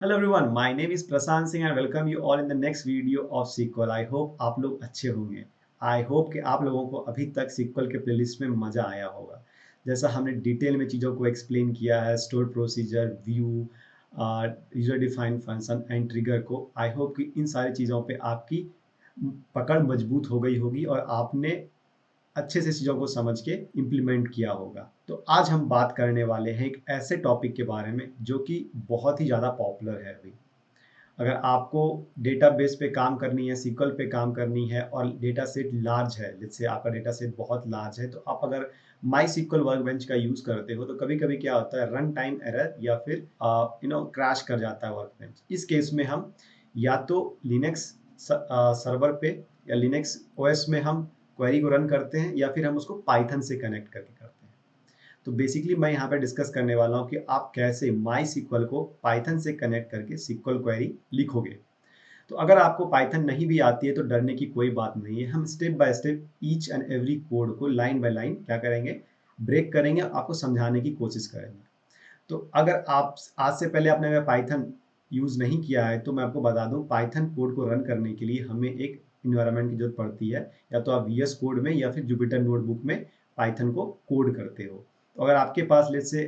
Hello everyone, my name is Prasant Singh and welcome you all in the next video of SQL. I hope आप लोग अच्छे होंगे। I hope कि आप लोगों को अभी तक SQL के प्लेलिस्ट में मजा आया होगा। जैसा हमने डिटेल में चीज़ों को एक्सप्लेन किया है, store procedure, view, user defined function and trigger को, आई होप कि इन सारी चीज़ों पे आपकी पकड़ मजबूत हो गई होगी और आपने अच्छे से चीज़ों को समझ के इम्प्लीमेंट किया होगा। तो आज हम बात करने वाले हैं एक ऐसे टॉपिक के बारे में जो कि बहुत ही ज़्यादा पॉपुलर है अभी। अगर आपको डेटाबेस पे काम करनी है, SQL पे काम करनी है और डेटा सेट लार्ज है, लेट्स से आपका डेटा सेट बहुत लार्ज है, तो आप अगर माई वर्कबेंच का यूज़ करते हो, तो कभी-कभी क्या होता है रन टाइम एरर या फिर क्रैश कर जाता है वर्कबेंच। इस केस में हम या तो लिनक्स सर्वर पे या लिनक्स ओएस में हम क्वेरी को रन करते हैं या फिर हम उसको पाइथन से कनेक्ट करके करते हैं। तो बेसिकली मैं यहाँ पे डिस्कस करने वाला हूँ कि आप कैसे माई सीक्वल को पाइथन से कनेक्ट करके सीक्वल क्वेरी लिखोगे। तो अगर आपको पाइथन नहीं भी आती है तो डरने की कोई बात नहीं है। हम step by step each and every code को लाइन बाय लाइन क्या करेंगे, ब्रेक करेंगे, आपको समझाने की कोशिश करेंगे। तो अगर आप आज से पहले आपने अगर पाइथन यूज़ नहीं किया है तो मैं आपको बता दूं, पाइथन कोड को रन करने के लिए हमें एक इन्वायरमेंट की जरूरत पड़ती है। या तो आप वीएस कोड में या फिर जुपिटर नोटबुक में पाइथन को कोड करते हो। तो अगर आपके पास लेट्स से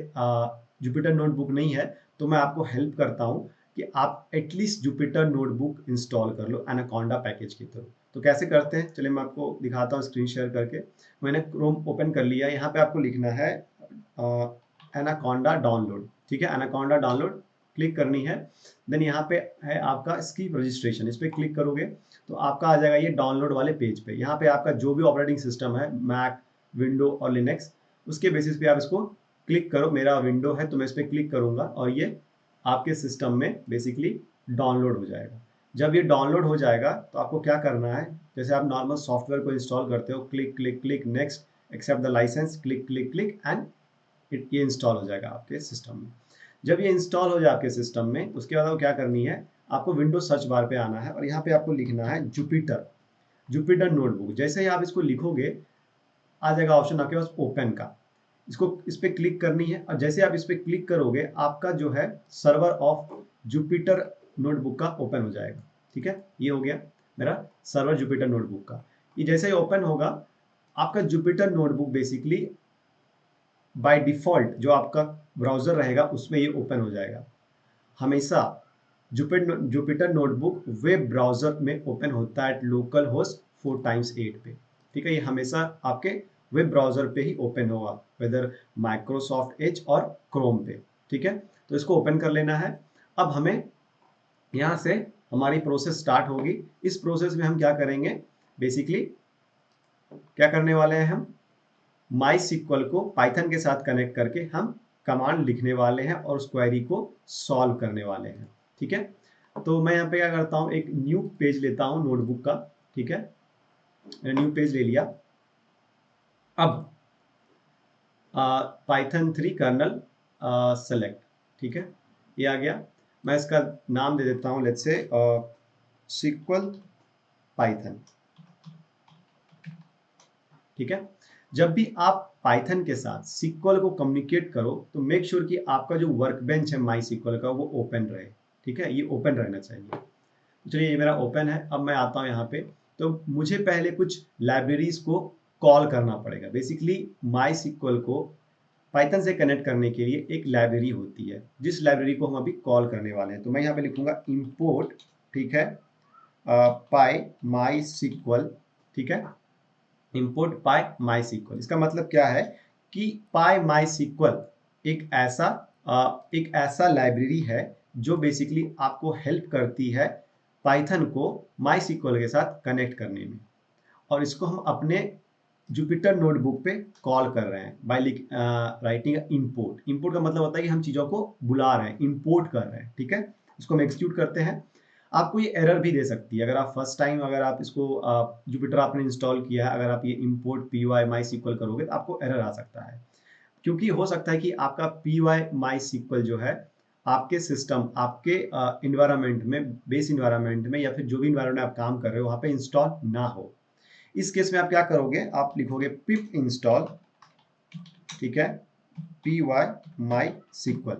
जुपिटर नोटबुक नहीं है तो मैं आपको हेल्प करता हूँ कि आप एटलीस्ट जुपिटर नोटबुक इंस्टॉल कर लो एनाकोंडा पैकेज के थ्रू। तो कैसे करते हैं, चलिए मैं आपको दिखाता हूँ स्क्रीन शेयर करके। मैंने क्रोम ओपन कर लिया। यहाँ पे आपको लिखना है एनाकोंडा डाउनलोड। ठीक है, एनाकोंडा डाउनलोड क्लिक करनी है। देन यहाँ पे है आपका इसकी रजिस्ट्रेशन, इस पर क्लिक करोगे तो आपका आ जाएगा ये डाउनलोड वाले पेज पे। यहाँ पे आपका जो भी ऑपरेटिंग सिस्टम है, मैक, विंडो और लिनक्स, उसके बेसिस पे आप इसको क्लिक करो। मेरा विंडो है तो मैं इस पर क्लिक करूंगा और ये आपके सिस्टम में बेसिकली डाउनलोड हो जाएगा। जब ये डाउनलोड हो जाएगा तो आपको क्या करना है, जैसे आप नॉर्मल सॉफ्टवेयर को इंस्टॉल करते हो, click click click next, accept the license, click click click and ये इंस्टॉल हो जाएगा आपके सिस्टम में। जब ये इंस्टॉल हो जाए आपके सिस्टम में, उसके बाद आपको क्या करनी है, आपको विंडो सर्च बार पे आना है और यहाँ पे आपको लिखना है जुपिटर, जुपिटर नोटबुक। जैसे ही आप इसको लिखोगे आ जाएगा ऑप्शन आपके पास ओपन का। इसको इस पे क्लिक करनी है और जैसे आप इस पे क्लिक करोगे आपका जो है सर्वर ऑफ जुपिटर नोटबुक का ओपन हो जाएगा। ठीक है, ये हो गया मेरा सर्वर जुपिटर नोटबुक का। ये जैसे ही ओपन होगा आपका Jupyter notebook basically by default जो आपका ब्राउज़र रहेगा उसमें ये ओपन हो जाएगा। हमेशा जुपिटर नोटबुक वेब ब्राउज़र में ओपन होता है एट लोकल होस्ट 4x8 पे। ठीक है, ये हमेशा आपके वेब ब्राउज़र पे ही ओपन होगा, वेदर माइक्रोसॉफ्ट एज और क्रोम पे। ठीक है, तो इसको ओपन कर लेना है। अब हमें यहाँ से हमारी प्रोसेस स्टार्ट होगी। इस प्रोसेस में हम क्या करेंगे, बेसिकली क्या करने वाले हैं, हम माई सीक्वल को पाइथन के साथ कनेक्ट करके हम कमांड लिखने वाले हैं और उस क्वेरी को सॉल्व करने वाले हैं। ठीक है, तो मैं यहाँ पे क्या करता हूँ, एक न्यू पेज लेता हूँ नोटबुक का। ठीक है, मैंने न्यू पेज ले लिया। अब पाइथन 3 कर्नल सेलेक्ट। ठीक है, ये आ गया। मैं इसका नाम दे देता हूँ लेट्स से सीक्वल पाइथन। ठीक है, जब भी आप पाइथन के साथ सीक्वल को कम्युनिकेट करो तो मेक श्योर कि आपका जो वर्कबेंच है माई सीक्वल का वो ओपन रहे। ठीक है, ये ओपन रहना चाहिए। तो चलिए ये मेरा ओपन है। अब मैं आता हूँ यहाँ पे, तो मुझे पहले कुछ लाइब्रेरीज को कॉल करना पड़ेगा। बेसिकली माई सीक्वल को पाइथन से कनेक्ट करने के लिए एक लाइब्रेरी होती है जिस लाइब्रेरी को हम अभी कॉल करने वाले हैं। तो मैं यहाँ पे लिखूंगा इम्पोर्ट, ठीक है, पाई माई सीक्वल। ठीक है, इंपोर्ट पाई माई सीक्वल, इसका मतलब क्या है कि पाई माई सीक्वल एक ऐसा लाइब्रेरी है जो बेसिकली आपको हेल्प करती है पाइथन को माई सीक्वल के साथ कनेक्ट करने में। और इसको हम अपने जुपिटर नोटबुक पे कॉल कर रहे हैं बाय राइटिंग इंपोर्ट। इंपोर्ट का मतलब होता है कि हम चीज़ों को बुला रहे हैं, इंपोर्ट कर रहे हैं। ठीक है, इसको हम एक्सिक्यूट करते हैं। आपको ये एरर भी दे सकती है अगर आप फर्स्ट टाइम, अगर आप इसको जुपिटर आपने इंस्टॉल किया है, अगर आप ये import P why my sequel करोगे तो आपको एरर आ सकता है। क्योंकि हो सकता है कि आपका पी वाई माई सीक्वल जो है आपके सिस्टम, आपके इन्वायरमेंट में, बेस इन्वायरमेंट में या फिर जो भी इन्वायरमेंट आप काम कर रहे हो वहाँ पे इंस्टॉल ना हो। इस केस में आप क्या करोगे, आप लिखोगे पिप इंस्टॉल, ठीक है, पी वाई माई सीक्वल।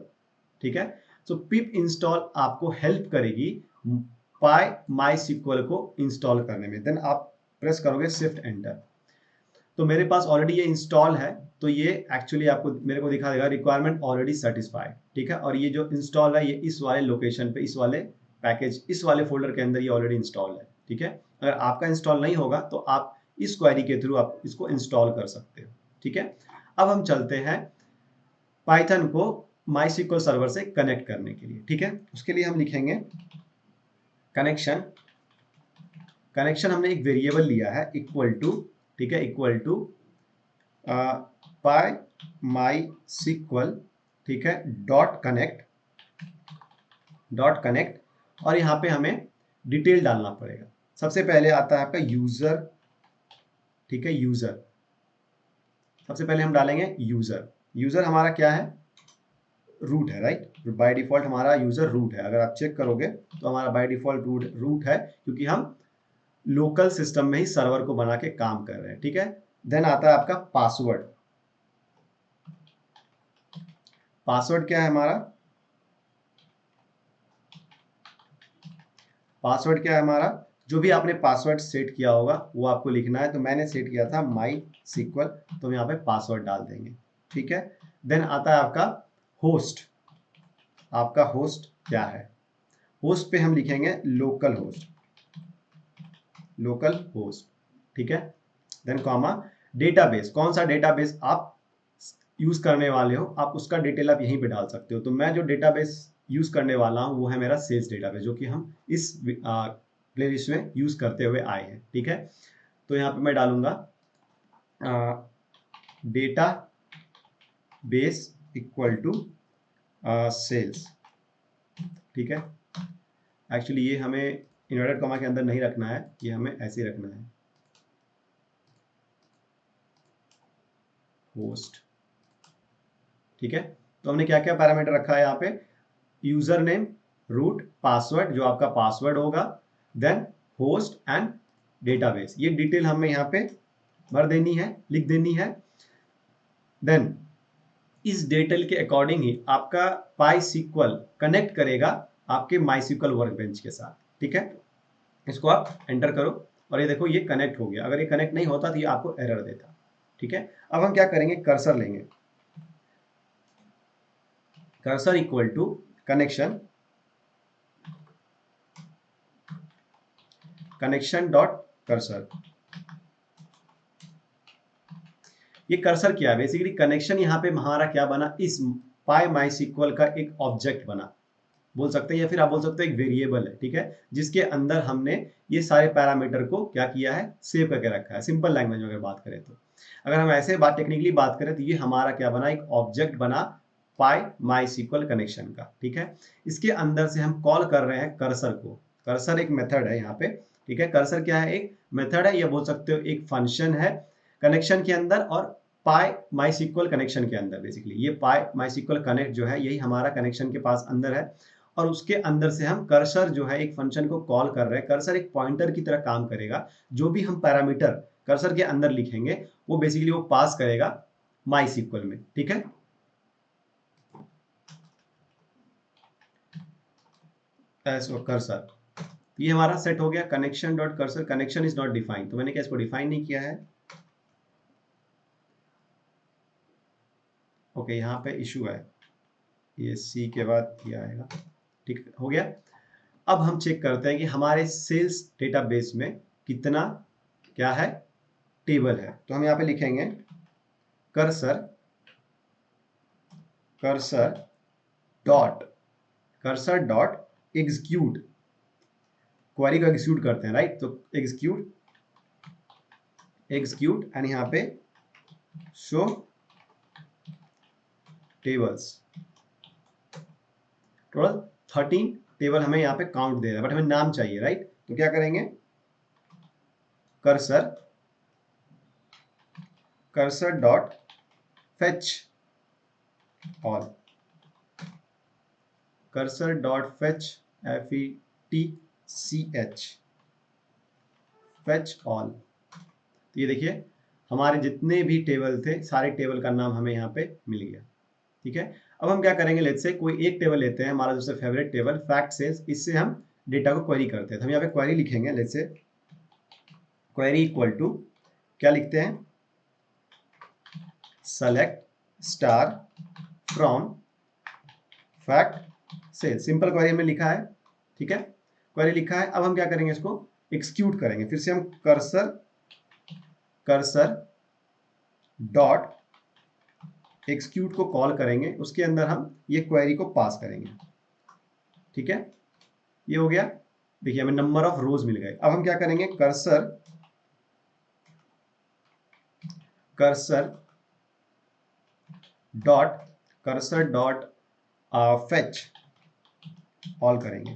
ठीक है, सो पिप इंस्टॉल आपको हेल्प करेगी पाई माई सिक्वल को इंस्टॉल करने में। देन आप प्रेस करोगे शिफ्ट एंटर, तो मेरे पास ऑलरेडी ये इंस्टॉल है, तो ये एक्चुअली आपको मेरे को दिखा देगा रिक्वायरमेंट ऑलरेडी सेटिस्फाइड, ठीक है। और ये जो इंस्टॉल है ये इस वाले लोकेशन पे, इस वाले पैकेज, इस वाले फोल्डर के अंदर ये ऑलरेडी इंस्टॉल है, ठीक है। अगर आपका इंस्टॉल नहीं होगा तो आप इस क्वेरी के थ्रू आप इसको इंस्टॉल कर सकते हो, ठीक है। अब हम चलते हैं पाइथन को माईसीक्वल सर्वर से कनेक्ट करने के लिए, ठीक है। उसके लिए हम लिखेंगे कनेक्शन, कनेक्शन हमने एक वेरिएबल लिया है इक्वल टू, ठीक है, equal to PyMySQL, ठीक है, डॉट कनेक्ट, डॉट कनेक्ट। और यहाँ पे हमें डिटेल डालना पड़ेगा। सबसे पहले आता है आपका यूजर, ठीक है, यूजर। सबसे पहले हम डालेंगे यूजर। यूजर हमारा क्या है, रूट है, राइट। बाय डिफॉल्ट हमारा यूजर रूट है। अगर आप चेक करोगे तो हमारा बाय डिफॉल्ट रूट है, क्योंकि हम लोकल सिस्टम में ही सर्वर को बना के काम कर रहे हैं, ठीक है। देन आता है आपका पासवर्ड। पासवर्ड क्या है हमारा, पासवर्ड क्या है हमारा, जो भी आपने पासवर्ड सेट किया होगा वो आपको लिखना है। तो मैंने सेट किया था माई सिक्वल, तो हम यहाँ पे पासवर्ड डाल देंगे, ठीक है। देन आता है आपका होस्ट। आपका होस्ट क्या है, होस्ट पे हम लिखेंगे लोकल होस्ट, लोकल होस्ट, ठीक है। देन कॉमा डेटाबेस, कौन सा डेटाबेस आप यूज करने वाले हो, आप उसका डिटेल आप यहीं पे डाल सकते हो। तो मैं जो डेटाबेस यूज करने वाला हूँ वो है मेरा सेल्स डेटाबेस, जो कि हम इस प्लेलिस्ट में यूज करते हुए आए हैं, ठीक है। तो यहाँ पे मैं डालूंगा database equal to sales, ठीक है। एक्चुअली ये हमें इन्वर्टेड कॉमा के अंदर नहीं रखना है, ये हमें ऐसे ही रखना है, होस्ट, ठीक है। तो हमने क्या क्या पैरामीटर रखा है यहाँ पे, यूजर नेम, रूट, पासवर्ड जो आपका पासवर्ड होगा, देन होस्ट एंड डेटाबेस। ये डिटेल हमें यहाँ पे भर देनी है, लिख देनी है। देन इस डिटेल के अकॉर्डिंग ही आपका पाई सिक्वल कनेक्ट करेगा आपके माई सिक्वल वर्कबेंच के साथ, ठीक है। इसको आप एंटर करो और ये देखो ये कनेक्ट हो गया। अगर ये कनेक्ट नहीं होता तो ये आपको एरर देता, ठीक है। अब हम क्या करेंगे, कर्सर लेंगे, cursor equal to connection, connection dot cursor. ये कर्सर क्या है, बेसिकली कनेक्शन यहाँ पे हमारा क्या बना, इस पाई माई सिक्वल का एक ऑब्जेक्ट बना, बोल सकते हैं, या फिर आप बोल सकते हो एक वेरिएबल है, ठीक है, जिसके अंदर हमने ये सारे पैरामीटर को क्या किया है, सेव करके रखा है। सिंपल लैंग्वेज में अगर बात करें तो, अगर हम ऐसे बात टेक्निकली बात करें तो ये हमारा क्या बना, एक ऑब्जेक्ट बना पाई माई सिक्वल कनेक्शन का, ठीक है। इसके अंदर से हम कॉल कर रहे हैं कर्सर को। कर्सर एक मेथड है यहाँ पे, ठीक है। कर्सर क्या है, एक मेथड है, या बोल सकते हो एक फंक्शन है कनेक्शन के अंदर और पाई माई सिक्वल कनेक्शन के अंदर। बेसिकली ये पाई माई सिक्वल कनेक्ट जो है यही हमारा कनेक्शन के पास अंदर है, और उसके अंदर से हम कर्सर जो है एक फंक्शन को कॉल कर रहे हैं। कर्सर एक पॉइंटर की तरह काम करेगा, जो भी हम पैरामीटर कर्सर के अंदर लिखेंगे वो बेसिकली वो पास करेगा माई सिक्वल में, ठीक है। कर्सर ये हमारा सेट हो गया, connection dot cursor, connection is not defined, तो मैंने क्या इसको डिफाइन नहीं किया है, ओके। यहाँ पे इशू है, ये सी के बाद ये आएगा, ठीक हो गया। अब हम चेक करते हैं कि हमारे सेल्स डेटाबेस में कितना क्या है, टेबल है। तो हम यहाँ पे लिखेंगे cursor, cursor dot, cursor dot execute, query को एग्जीक्यूट करते हैं, राइट। तो एग्जीक्यूट, एग्जीक्यूट एंड यहाँ पे शो टेबल्स, टोटल 13 टेबल हमें यहाँ पे काउंट दे रहा है, बट हमें नाम चाहिए, राइट। तो क्या करेंगे, cursor, cursor dot fetch all, cursor dot fetch, FETCH, fetch all. तो ये देखिए हमारे जितने भी टेबल थे सारे टेबल का नाम हमें यहाँ पे मिल गया, ठीक है। अब हम क्या करेंगे, लेट्स से कोई एक टेबल लेते हैं, हमारा जैसे फेवरेट टेबल फैक्ट सेल्स, इससे हम डेटा को क्वेरी करते हैं। तो हम यहाँ पे क्वेरी लिखेंगे, let's say query equal to क्या लिखते हैं, select star from fact sales. Simple query हमने लिखा है, ठीक है, क्वेरी लिखा है। अब हम क्या करेंगे, इसको एक्सिक्यूट करेंगे। फिर से हम कर्सर डॉट एक्सिक्यूट को कॉल करेंगे, उसके अंदर हम ये क्वेरी को पास करेंगे, ठीक है। ये हो गया, देखिए हमें नंबर ऑफ रोज मिल गए। अब हम क्या करेंगे, कर्सर डॉट फेच ऑल करेंगे,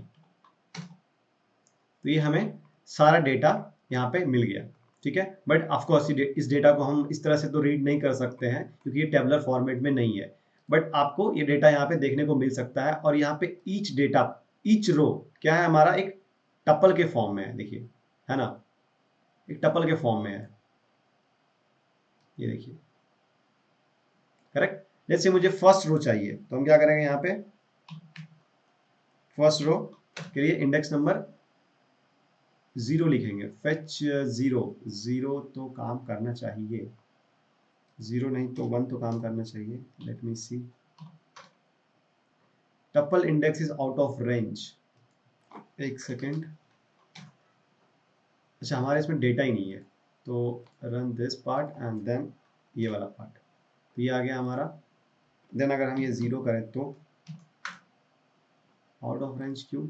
तो ये हमें सारा डेटा यहाँ पे मिल गया, ठीक है। बट ऑफकोर्स इस डेटा को हम इस तरह से तो रीड नहीं कर सकते हैं क्योंकि ये टेबलर फॉर्मेट में नहीं है, बट आपको ये डेटा यहाँ पे देखने को मिल सकता है। और यहाँ पे ईच रो क्या है, हमारा एक टपल के फॉर्म में है, देखिए, है ना, एक टपल के फॉर्म में है, ये देखिए, करेक्ट। जैसे मुझे फर्स्ट रो चाहिए, तो हम क्या करेंगे, यहाँ पे फर्स्ट रो के लिए इंडेक्स नंबर 0 लिखेंगे, फेच 0 तो काम करना चाहिए, 0 नहीं तो 1 तो काम करना चाहिए। Let me see, tuple index is out of range, एक सेकेंड। अच्छा, हमारे इसमें डेटा ही नहीं है, तो run this part and then ये वाला पार्ट, तो ये आ गया हमारा। देन अगर हम ये 0 करें तो आउट ऑफ रेंज क्यों,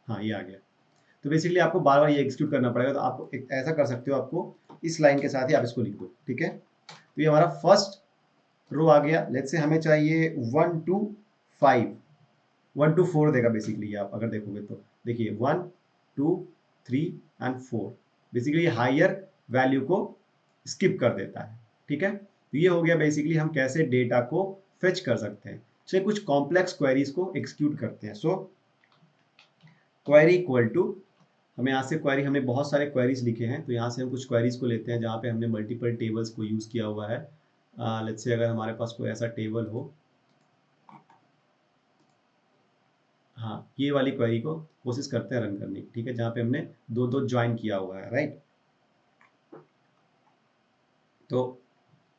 हाँ ये आ गया। तो बेसिकली आपको बार बार ये एग्जीक्यूट करना पड़ेगा, तो आप ऐसा कर सकते हो, आपको इस लाइन के साथ ही आप इसको लिख दो, ठीक है। तो ये हमारा फर्स्ट रो आ गया। लेट्स से हमें चाहिए 1 to 5, 1 to 4 देगा बेसिकली, आप अगर देखोगे तो देखिए 1 2 3 एंड 4, बेसिकली हायर वैल्यू को स्किप कर देता है, ठीक है। तो ये हो गया बेसिकली हम कैसे डेटा को फेच कर सकते हैं। चलिए कुछ कॉम्प्लेक्स क्वेरीज को एग्जीक्यूट करते हैं। सो क्वेरी इक्वल टू, हमें यहाँ से क्वेरी, हमने बहुत सारे क्वेरीज लिखे हैं, तो यहाँ से हम कुछ क्वेरीज को लेते हैं जहाँ पे हमने मल्टीपल टेबल्स को यूज़ किया हुआ है। लेट्स से अगर हमारे पास कोई ऐसा टेबल हो, हाँ ये वाली क्वेरी को कोशिश करते हैं रन करने की, ठीक है, जहाँ पे हमने दो दो ज्वाइन किया हुआ है, राइट। तो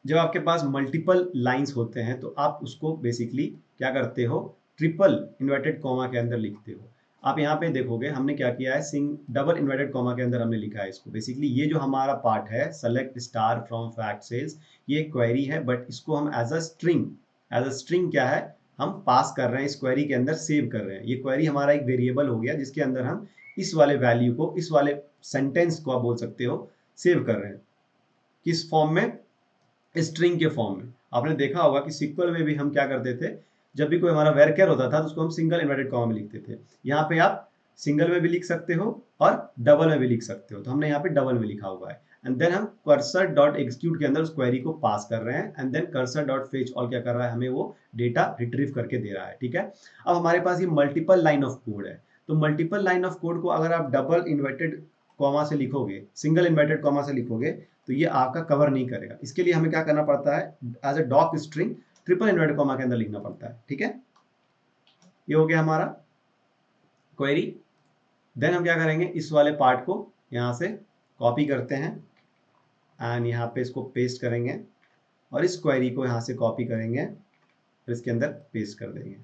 जब आपके पास मल्टीपल लाइंस होते हैं तो आप उसको बेसिकली क्या करते हो, ट्रिपल इन्वर्टेड कॉमा के अंदर लिखते हो। आप यहाँ पे देखोगे हमने क्या किया है, डबल इन्वर्टेड कॉमा के अंदर हमने लिखा है इसको। बेसिकली ये जो हमारा पार्ट है, select star from fact sales, ये क्वेरी है, बट इसको हम एज अ स्ट्रिंग क्या है, हम पास कर रहे हैं, इस क्वेरी के अंदर सेव कर रहे हैं। ये क्वेरी हमारा एक वेरिएबल हो गया जिसके अंदर हम इस वाले वैल्यू को, इस वाले सेंटेंस को आप बोल सकते हो, सेव कर रहे हैं। किस फॉर्म में, स्ट्रिंग के फॉर्म में। आपने देखा होगा कि सिक्वल में भी हम क्या करते थे, जब भी कोई हमारा वेरकेर होता था तो उसको हम सिंगल इन्वर्टेड कॉमा में लिखते थे। यहाँ पे आप सिंगल में भी लिख सकते हो और डबल में भी लिख सकते हो, तो हमने यहाँ पे डबल में लिखा हुआ है। एंड देन हम कर्सर डॉट एक्सिक्यूट के अंदर उस क्वेरी को पास कर रहे हैं, and then cursor dot fetch all क्या कर रहा है, हमें वो डेटा रिट्रीव करके दे रहा है, ठीक है। अब हमारे पास ये मल्टीपल लाइन ऑफ कोड है, तो मल्टीपल लाइन ऑफ कोड को अगर आप डबल इन्वर्टेड कॉमा से लिखोगे, सिंगल इन्वर्टेड कॉमा से लिखोगे, तो ये आपका कवर नहीं करेगा। इसके लिए हमें क्या करना पड़ता है, as a doc string triple inverted comma के अंदर लिखना पड़ता है, ठीक है। ये हो गया हमारा क्वेरी। देन हम क्या करेंगे, इस वाले पार्ट को यहाँ से कॉपी करते हैं एंड यहाँ पे इसको पेस्ट करेंगे, और इस क्वेरी को यहाँ से कॉपी करेंगे और इसके अंदर पेस्ट कर देंगे,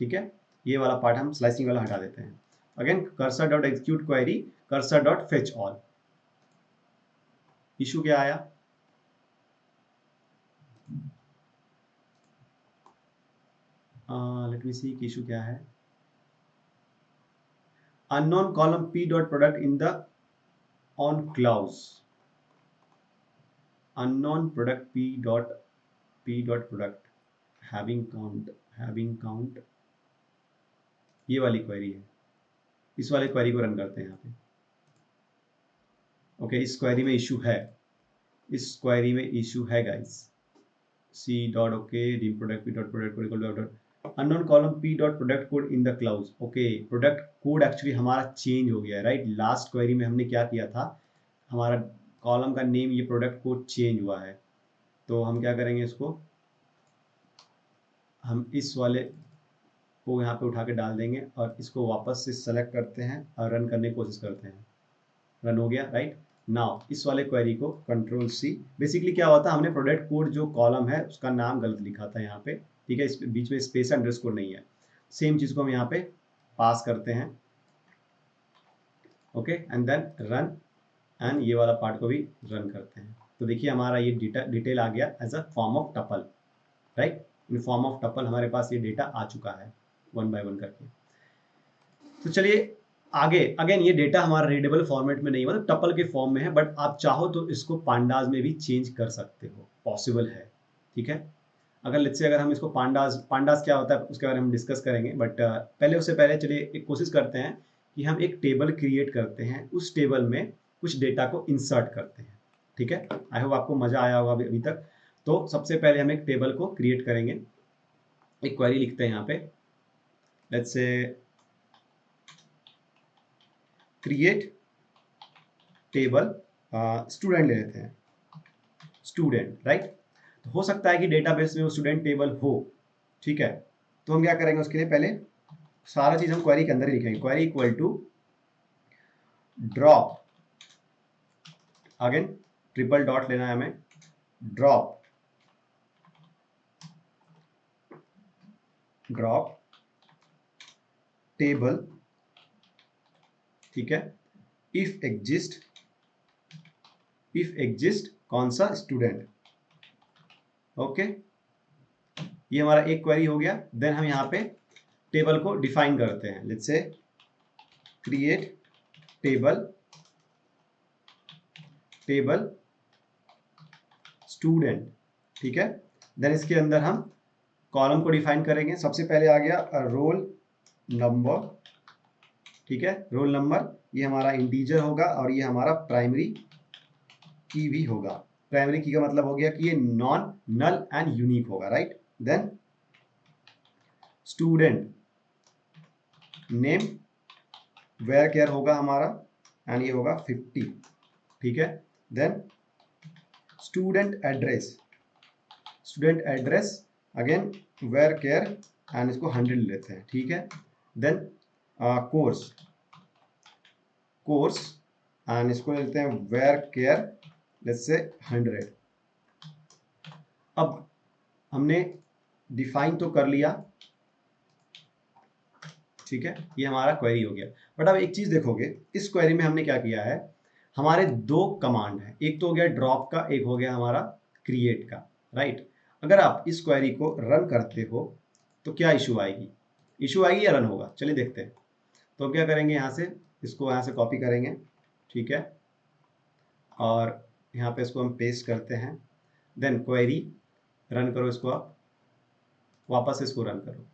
ठीक है। ये वाला पार्ट हम स्लाइसिंग वाला हटा देते हैं। Again cursor dot execute query, cursor dot fetch all. Issue क्या आया, लेट मी सी इशू क्या है। unknown column p dot product in the on clause, unknown product p dot product having count, ये वाली क्वेरी है। इस वाली क्वेरी को रन करते हैं यहाँ पे। ओके, इस क्वेरी में इशू है, इस क्वेरी में इशू है guys. c dot okay dim product p dot product code equal to unknown column p dot product code in the clause। Okay, product code actually हमारा चेंज हो गया है, राइट। लास्ट क्वेरी में हमने क्या किया था, हमारा कॉलम का नेम, ये प्रोडक्ट कोड चेंज हुआ है। तो हम क्या करेंगे, इसको हम इस वाले को यहाँ पे उठा के डाल देंगे और इसको वापस से सेलेक्ट करते हैं और रन करने की कोशिश करते हैं। रन हो गया, राइट। नाउ इस वाले क्वेरी को कंट्रोल सी, बेसिकली क्या होता है, हमने प्रोडक्ट कोड जो कॉलम है उसका नाम गलत लिखा था यहाँ पे, ठीक है, इस बीच में स्पेस अंडरस्कोर नहीं है। सेम चीज को हम यहाँ पे पास करते हैं, okay, and then run, and ये वाला पार्ट को भी रन करते हैं। तो देखिए हमारा ये डिटेल आ गया as a form of tuple, right. In form of tuple हमारे पास ये डेटा आ चुका है 1 बाय 1 करके। तो चलिए आगे, अगेन ये डेटा हमारा रीडेबल फॉर्मेट में नहीं, मतलब टपल के फॉर्म में है, बट आप चाहो तो इसको पांडास में भी चेंज कर सकते हो, पॉसिबल है, ठीक है। अगर लेट्स से अगर हम इसको पांडास क्या होता है उसके बारे में हम डिस्कस करेंगे, बट पहले उससे पहले चलिए एक कोशिश करते हैं कि हम एक टेबल क्रिएट करते हैं, उस टेबल में कुछ डेटा को इंसर्ट करते हैं, ठीक है। आई होप आपको मजा आया होगा अभी तक। तो सबसे पहले हम एक टेबल को क्रिएट करेंगे, एक क्वेरी लिखते हैं यहाँ पे, let's say create table student ले लेते हैं, स्टूडेंट, राइट। तो हो सकता है कि डेटाबेस में वो स्टूडेंट टेबल हो, ठीक है। तो हम क्या करेंगे, उसके लिए पहले सारा चीज हम क्वेरी के अंदर ही लिखेंगे। Query equal to drop, again triple dot लेना है हमें, ड्रॉप टेबल, ठीक है, इफ एग्जिस्ट कौन सा, स्टूडेंट, ओके। ये हमारा एक क्वेरी हो गया। देन हम यहाँ पे टेबल को डिफाइन करते हैं, let's say create table student, ठीक है। देन इसके अंदर हम कॉलम को डिफाइन करेंगे। सबसे पहले आ गया रोल नंबर, ठीक है, रोल नंबर, ये हमारा इंटीजर होगा और ये हमारा प्राइमरी की भी होगा। प्राइमरी की का मतलब हो गया कि ये नॉन नल एंड यूनिक होगा, right. Then student name varchar होगा हमारा, एंड ये होगा 50, ठीक है। Then student address again varchar, and इसको 100 लेते हैं, ठीक है। देन कोर्स एंड इसको लेते हैं वेयर केयर, लेट्स से 100। अब हमने डिफाइन तो कर लिया, ठीक है, ये हमारा क्वेरी हो गया। बट अब एक चीज देखोगे, इस क्वेरी में हमने क्या किया है, हमारे दो कमांड है, एक तो हो गया ड्रॉप का, एक हो गया हमारा क्रिएट का, राइट। अगर आप इस क्वेरी को रन करते हो तो क्या इशू आएगी या रन होगा, चलिए देखते हैं। तो क्या करेंगे, यहाँ से इसको यहाँ से कॉपी करेंगे, ठीक है, और यहाँ पे इसको हम पेस्ट करते हैं। देन क्वेरी रन करो, इसको आप वापस इसको रन करो,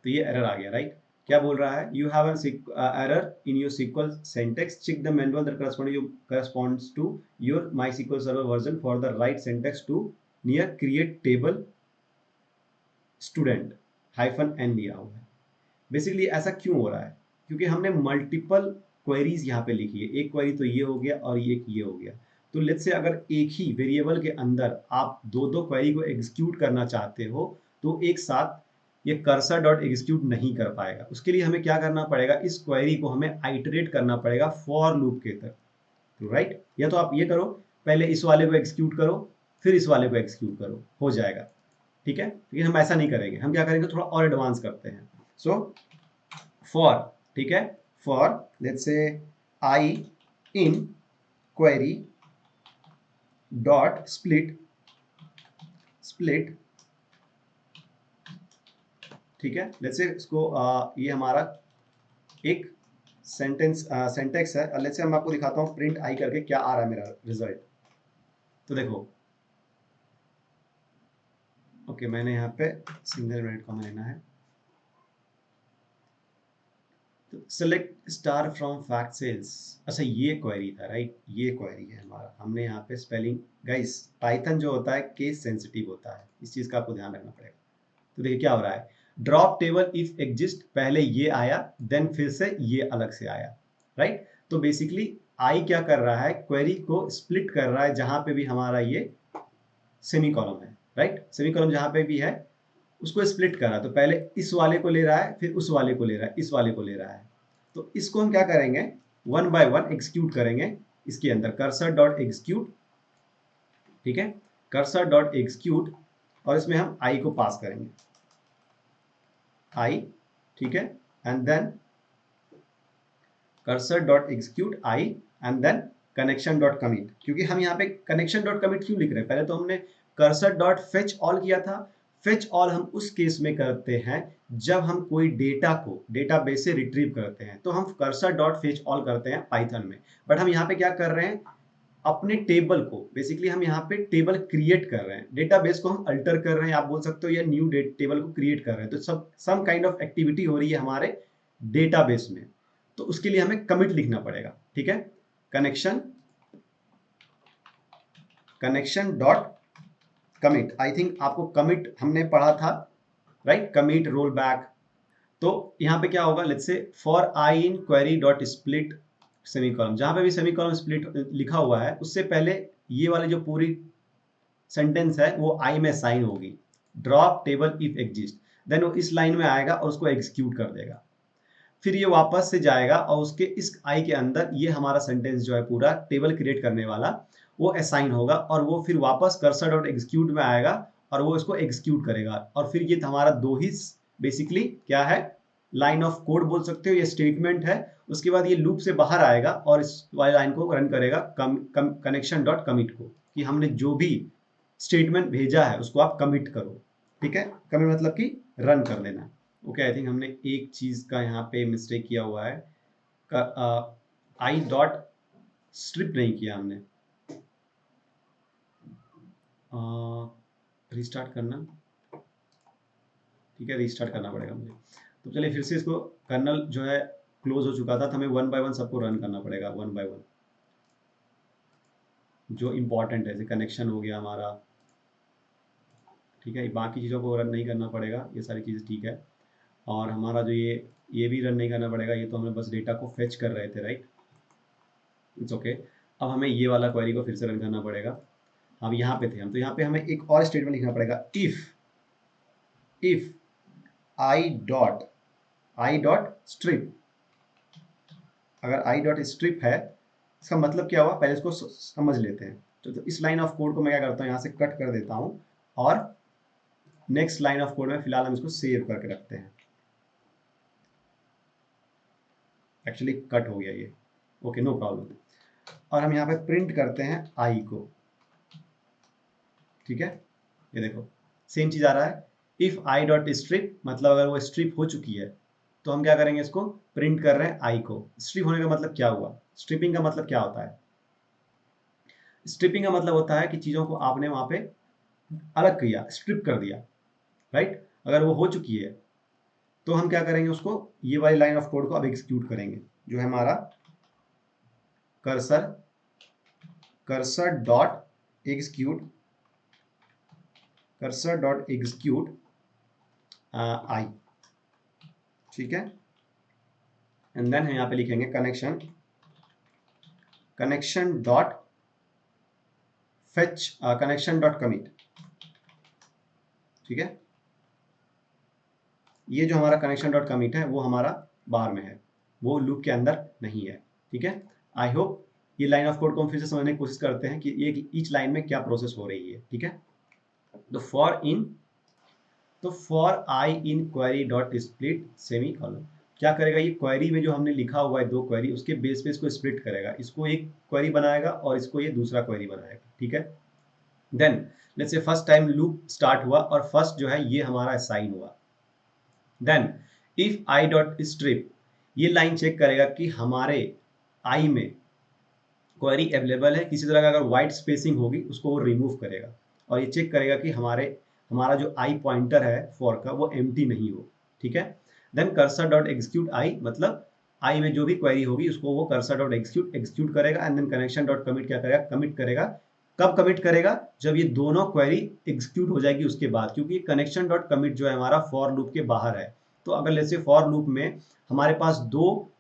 तो ये एरर आ गया, राइट। क्या बोल रहा है, you have an error in your SQL syntax, check the manual that corresponds to your MySQL server version for the right syntax to near create table student -n लिया हुआ है। बेसिकली ऐसा क्यों हो रहा है, क्योंकि हमने मल्टीपल क्वेरीज यहाँ पे लिखी है, एक क्वेरी तो ये हो गया और ये हो गया। तो लेट्स से अगर एक ही वेरिएबल के अंदर आप दो क्वेरी को एग्जीक्यूट करना चाहते हो तो एक साथ ये कर्सर डॉट एग्जीक्यूट नहीं कर पाएगा। उसके लिए हमें क्या करना पड़ेगा, इस क्वेरी को हमें आइटरेट करना पड़ेगा फॉर लूप के तहत, तो राइट। या तो आप ये करो, पहले इस वाले को एग्जीक्यूट करो, फिर इस वाले को एग्जीक्यूट करो, हो जाएगा, ठीक है। लेकिन हम ऐसा नहीं करेंगे, हम क्या करेंगे, थोड़ा और एडवांस करते हैं। सो फॉर, ठीक है, for let's say I in query dot split, ठीक है। लेट्स से इसको ये हमारा एक सेंटेक्स है, और लेट्स से मैं आपको दिखाता हूँ प्रिंट आई करके क्या आ रहा है मेरा रिजल्ट। तो देखो, ओके, मैंने यहाँ पे सिंगल ब्रैकेट कॉमा लेना है, तो select star from fact sales, अच्छा ये क्वेरी था, राइट, ये क्वेरी है हमारा। हमने यहाँ पे स्पेलिंग, गाइस पाइथन जो होता है केस सेंसिटिव होता है, इस चीज का आपको ध्यान रखना पड़ेगा। तो देखिए क्या हो रहा है, ड्रॉप टेबल इफ एग्जिस्ट, पहले ये आया, देन फिर से ये अलग से आया, राइट। तो बेसिकली आई क्या कर रहा है, क्वेरी को स्प्लिट कर रहा है, जहां पे भी हमारा ये सेमी कॉलम है, राइट। सेमी कॉलम जहाँ पे भी है उसको स्प्लिट कर रहा है, तो पहले इस वाले को ले रहा है, फिर उस वाले को ले रहा है, इस वाले को ले रहा है। तो इसको हम क्या करेंगे, वन बाय वन एग्जीक्यूट करेंगे इसके अंदर, कर्सर डॉट एग्जीक्यूट, ठीक है, कर्सर डॉट एग्जीक्यूट, और इसमें हम आई को पास करेंगे, आई, ठीक है, and then cursor dot execute i, and then connection dot commit. क्योंकि हम यहाँ पे कनेक्शन डॉट कमिट क्यों लिख रहे हैं, पहले तो हमने कर्सर डॉट फेच ऑल किया था। फेच ऑल हम उस केस में करते हैं जब हम कोई डेटा को डेटाबेस से रिट्रीव करते हैं, तो हम कर्सर डॉट फेच ऑल करते हैं पाइथन में। बट हम यहाँ पे क्या कर रहे हैं, अपने टेबल को, बेसिकली हम यहाँ पे टेबल क्रिएट कर रहे हैं, डेटाबेस को हम अल्टर कर रहे हैं, आप बोल सकते हो, या न्यू टेबल को क्रिएट कर रहे हैं। तो सब सम काइंड ऑफ एक्टिविटी हो रही है हमारे डेटाबेस में, तो उसके लिए हमें कमिट लिखना पड़ेगा, ठीक है। Connection dot commit, I think आपको कमिट हमने पढ़ा था, राइट, कमिट रोल बैक। तो यहाँ पे क्या होगा, let's say for I in query dot split semi column, जहां पे भी सेमी कॉलम स्प्लिट लिखा हुआ है उससे पहले ये वाली जो पूरी सेंटेंस है वो आई में साइन होगी, drop table if exist, then वो इस लाइन में आएगा और उसको एग्जीक्यूट कर देगा, फिर ये वापस से जाएगा और उसके इस आई के अंदर ये हमारा सेंटेंस जो है पूरा टेबल क्रिएट करने वाला वो असाइन होगा, और वो फिर वापस कर्सर डॉट एग्जीक्यूट में आएगा और वो इसको एग्जीक्यूट करेगा, और फिर ये हमारा दो ही बेसिकली क्या है, लाइन ऑफ कोड बोल सकते हो, ये स्टेटमेंट है। उसके बाद ये लूप से बाहर आएगा और इस वाली लाइन को रन करेगा कनेक्शन डॉट कमिट को, कि हमने जो भी स्टेटमेंट भेजा है उसको आप कमिट करो, ठीक है। कमिट मतलब कि रन कर देना। ओके, आई थिंक हमने एक चीज का यहाँ पे मिस्टेक किया हुआ है, आई डॉट स्ट्रिप नहीं किया हमने, रिस्टार्ट करना, ठीक है, रिस्टार्ट करना पड़ेगा मुझे। तो चलिए फिर से इसको, कर्नल जो है क्लोज हो चुका था, तो हमें वन बाय वन सबको रन करना पड़ेगा, वन बाय वन जो इम्पोर्टेंट है, जैसे कनेक्शन हो गया हमारा, ठीक है, बाकी चीज़ों को रन नहीं करना पड़ेगा, ये सारी चीज़ें ठीक है। और हमारा जो ये भी रन नहीं करना पड़ेगा, ये तो हमने बस डेटा को फेच कर रहे थे, राइट, इट्स ओके। अब हमें ये वाला क्वेरी को फिर से रन करना पड़ेगा। अब यहाँ पे थे हम, तो यहाँ पे हमें एक और स्टेटमेंट लिखना पड़ेगा, इफ आई डॉट स्ट्रिप। अगर आई डॉट स्ट्रिप है, इसका मतलब क्या हुआ, पहले इसको समझ लेते हैं। तो इस लाइन ऑफ कोड को मैं क्या करता हूँ, यहाँ से कट कर देता हूँ, और नेक्स्ट लाइन ऑफ कोड में फिलहाल हम इसको सेव करके रखते हैं। एक्चुअली कट हो गया ये, ओके, नो प्रॉब्लम। और हम यहाँ पे प्रिंट करते हैं आई को, ठीक है, ये देखो सेम चीज आ रहा है। इफ आई डॉट स्ट्रिप, मतलब अगर वो स्ट्रिप हो चुकी है तो हम क्या करेंगे, इसको प्रिंट कर रहे हैं आई को। स्ट्रिप होने का मतलब क्या हुआ, स्ट्रिपिंग का मतलब क्या होता है, स्ट्रिपिंग का मतलब होता है कि चीजों को आपने वहां पे अलग किया, स्ट्रिप कर दिया, राइट। अगर वो हो चुकी है तो हम क्या करेंगे, उसको ये वाली लाइन ऑफ कोड को अब एग्जीक्यूट करेंगे, जो है हमारा कर्सर डॉट एग्जीक्यूट आई, ठीक है, एंड देन हम यहाँ पे लिखेंगे connection dot fetch, connection dot commit, ठीक है। ये जो हमारा कनेक्शन डॉट कमिट है वो हमारा बाहर में है, वो लूप के अंदर नहीं है, ठीक है। आई होप ये लाइन ऑफ कोड को हम फिर से समझने की कोशिश करते हैं कि ये ईच लाइन में क्या प्रोसेस हो रही है, ठीक है। तो for I in query dot split semi column, क्या करेगा, ये क्वेरी में जो हमने लिखा हुआ है दो क्वेरी, उसके बेस पे इसको स्प्लिट करेगा, इसको एक क्वेरी बनाएगा और इसको ये दूसरा क्वेरी बनाएगा, ठीक है। Then let's say first time loop start हुआ और फर्स्ट जो है ये हमारा असाइन हुआ, then if i dot strip, ये लाइन चेक करेगा कि हमारे आई में क्वेरी अवेलेबल है, किसी तरह का अगर वाइट स्पेसिंग होगी उसको वो रिमूव करेगा, और ये चेक करेगा कि हमारा जो आई पॉइंटर है फॉर का वो एम्प्टी नहीं हो, ठीक है। Then cursor dot execute i, मतलब आई में जो भी क्वेरी होगी उसको वो कर्सर डॉट एग्जीक्यूट करेगा, and then connection dot commit क्या करेगा, कमिट करेगा। कब कमिट करेगा, जब ये दोनों क्वेरी एग्जीक्यूट हो जाएगी उसके बाद, क्योंकि कनेक्शन डॉट कमिट जो है हमारा फॉर लूप के बाहर है। तो अगर लेट्स से फॉर लूप में हमारे पास दो,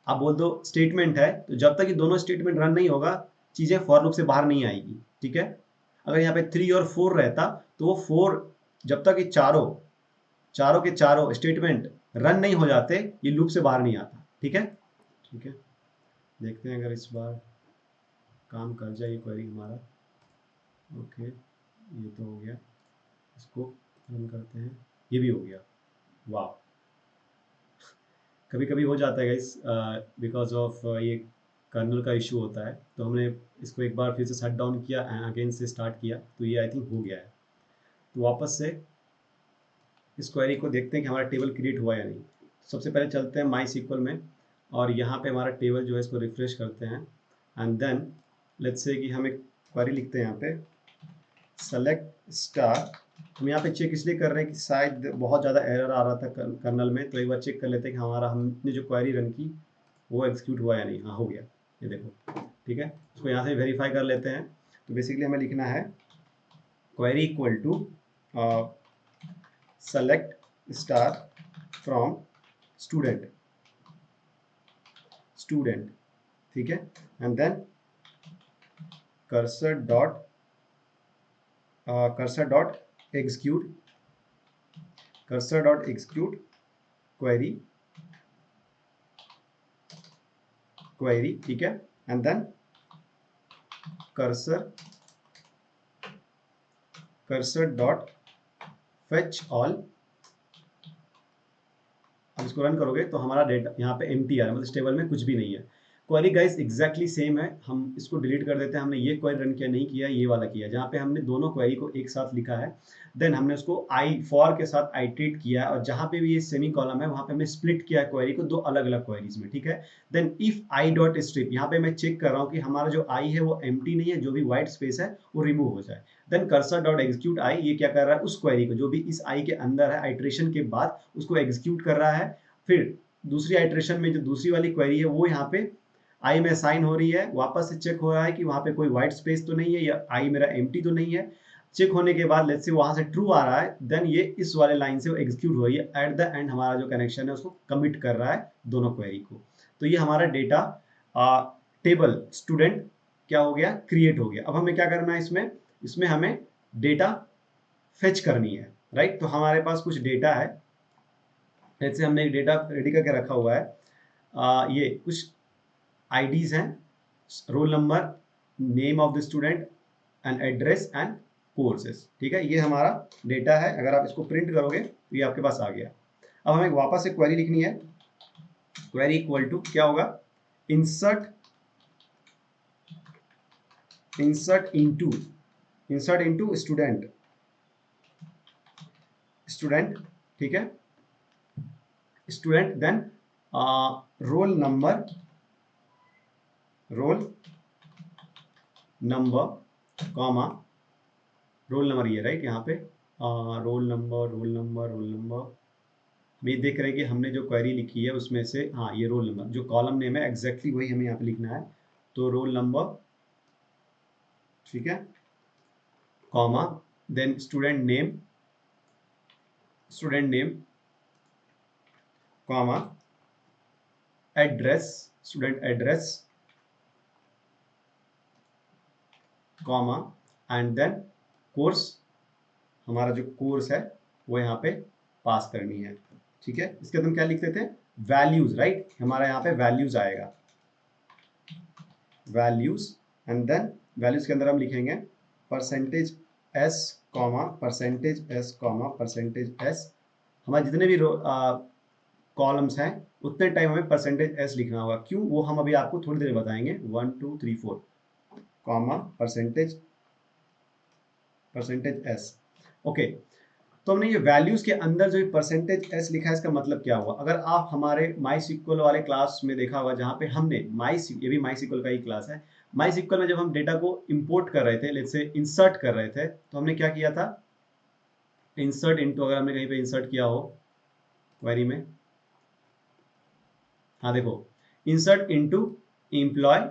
आप बोल दो, स्टेटमेंट है, तो जब तक ये दोनों स्टेटमेंट रन नहीं होगा चीजें फॉर लूप से बाहर नहीं आएगी, ठीक है। अगर यहाँ पे 3 और 4 रहता तो वो 4 जब तक ये चारों के चारों स्टेटमेंट रन नहीं हो जाते ये लूप से बाहर नहीं आता। ठीक है, ठीक है, देखते हैं अगर इस बार काम कर जाए ये क्वेरी हमारा। ओके, ये तो हो गया, इसको रन करते हैं, ये भी हो गया। वाह, कभी कभी हो जाता है गाइस, बिकॉज ऑफ ये कर्नल का इशू होता है, तो हमने इसको एक बार फिर से शट डाउन किया एंड अगेन से स्टार्ट किया, तो ये आई थिंक हो गया है। तो वापस से इस क्वेरी को देखते हैं कि हमारा टेबल क्रिएट हुआ या नहीं। सबसे पहले चलते हैं माई सीक्वल में और यहाँ पे हमारा टेबल जो है इसको रिफ्रेश करते हैं एंड देन लेट्स से कि हम एक क्वेरी लिखते हैं यहाँ पे सेलेक्ट स्टार। हम यहाँ पे चेक इसलिए कर रहे हैं कि शायद बहुत ज़्यादा एरर आ रहा था कर्नल में, तो एक बार चेक कर लेते हैं कि हमारा हमने जो क्वेरी रन की वो एग्जीक्यूट हुआ या नहीं। हाँ, हो गया, ये देखो। ठीक है, इसको यहाँ से वेरीफाई कर लेते हैं। तो बेसिकली हमें लिखना है query equal to select star from student, ठीक है, and then cursor dot execute query, ठीक है, and then cursor dot fetch all। अब इसको रन करोगे तो हमारा डेटा यहाँ पे एम्प्टी आ रहा है, मतलब टेबल में कुछ भी नहीं है। क्वेरी गाइस एग्जैक्टली सेम है, हम इसको डिलीट कर देते हैं। हमने ये क्वेरी रन किया नहीं किया, ये वाला किया, जहाँ पे हमने दोनों क्वेरी को एक साथ लिखा है, देन हमने उसको फॉर के साथ आइट्रेट किया है, और जहाँ पे भी ये सेमी कॉलम है वहाँ पे हमने स्प्लिट किया है क्वेरी को दो अलग अलग क्वेरीज में। ठीक है, then if i dot strip, यहाँ पे मैं चेक कर रहा हूँ कि हमारा जो आई है वो एम्प्टी नहीं है, जो भी व्हाइट स्पेस है वो रिमूव हो जाए। देन कर्सर डॉट एग्जीक्यूट आई, ये क्या कर रहा है, उस क्वेरी को जो भी इस आई के अंदर है आइट्रेशन के बाद उसको एग्जीक्यूट कर रहा है। फिर दूसरी आइट्रेशन में जो दूसरी वाली क्वेरी है वो यहाँ पे आई में असाइन हो रही है, वापस से चेक हो रहा है कि वहाँ पे कोई व्हाइट स्पेस तो नहीं है या आई मेरा एम्प्टी तो नहीं है। चेक होने के बाद लेट्स से वहाँ से ट्रू आ रहा है, देन ये इस वाले लाइन से एग्जीक्यूट हो रही है। एट द एंड हमारा जो कनेक्शन है उसको कमिट कर रहा है दोनों क्वेरी को। तो ये हमारा डेटा टेबल स्टूडेंट क्या हो गया, क्रिएट हो गया। अब हमें क्या करना है, इसमें हमें डेटा फेच करनी है, राइट। तो हमारे पास कुछ डेटा है, जैसे हमने एक डेटा रेडी करके रखा हुआ है। ये कुछ आईडीज हैं, roll number, name of the student and address and courses. ठीक है, ये हमारा डेटा है। अगर आप इसको प्रिंट करोगे तो ये आपके पास आ गया। अब हमें वापस से क्वेरी लिखनी है। क्वेरी इक्वल टू क्या होगा, इंसर्ट इनटू स्टूडेंट, ठीक है, student, then roll number comma roll number, ये राइट। यहाँ पे रोल नंबर हम ये देख रहे हैं कि हमने जो क्वेरी लिखी है उसमें से, हाँ, ये रोल नंबर जो कॉलम नेम है एग्जैक्टली वही हमें यहाँ पे लिखना है। तो रोल नंबर, ठीक है, comma, then student name comma address, student address, comma, and then course, हमारा जो कोर्स है वो यहाँ पे पास करनी है। ठीक है, इसके अंदर हम क्या लिखते थे, वैल्यूज, राइट। हमारा यहाँ पे वैल्यूज आएगा, वैल्यूज, एंड देन वैल्यूज के अंदर हम लिखेंगे percentage S comma percentage S. हमारे जितने भी कॉलम्स हैं उतने टाइम हमें परसेंटेज एस लिखना होगा। क्यों, वो हम अभी आपको थोड़ी देर बताएंगे। 1 2 3 4 कॉमा परसेंटेज एस। ओके, तो हमने ये वैल्यूज के अंदर जो परसेंटेज एस लिखा है, इसका मतलब क्या हुआ। अगर आप हमारे माई सिक्वल वाले क्लास में देखा होगा, जहाँ पे हमने ये भी माई सिक्वल का ही क्लास है। माई सिक्वल में जब हम डेटा को इंपोर्ट कर रहे थे, लेट्स से इंसर्ट कर रहे थे, तो हमने क्या किया था, इंसर्ट इनटू, अगर हमने कहीं पे इंसर्ट किया हो क्वेरी में, हाँ देखो, insert into employ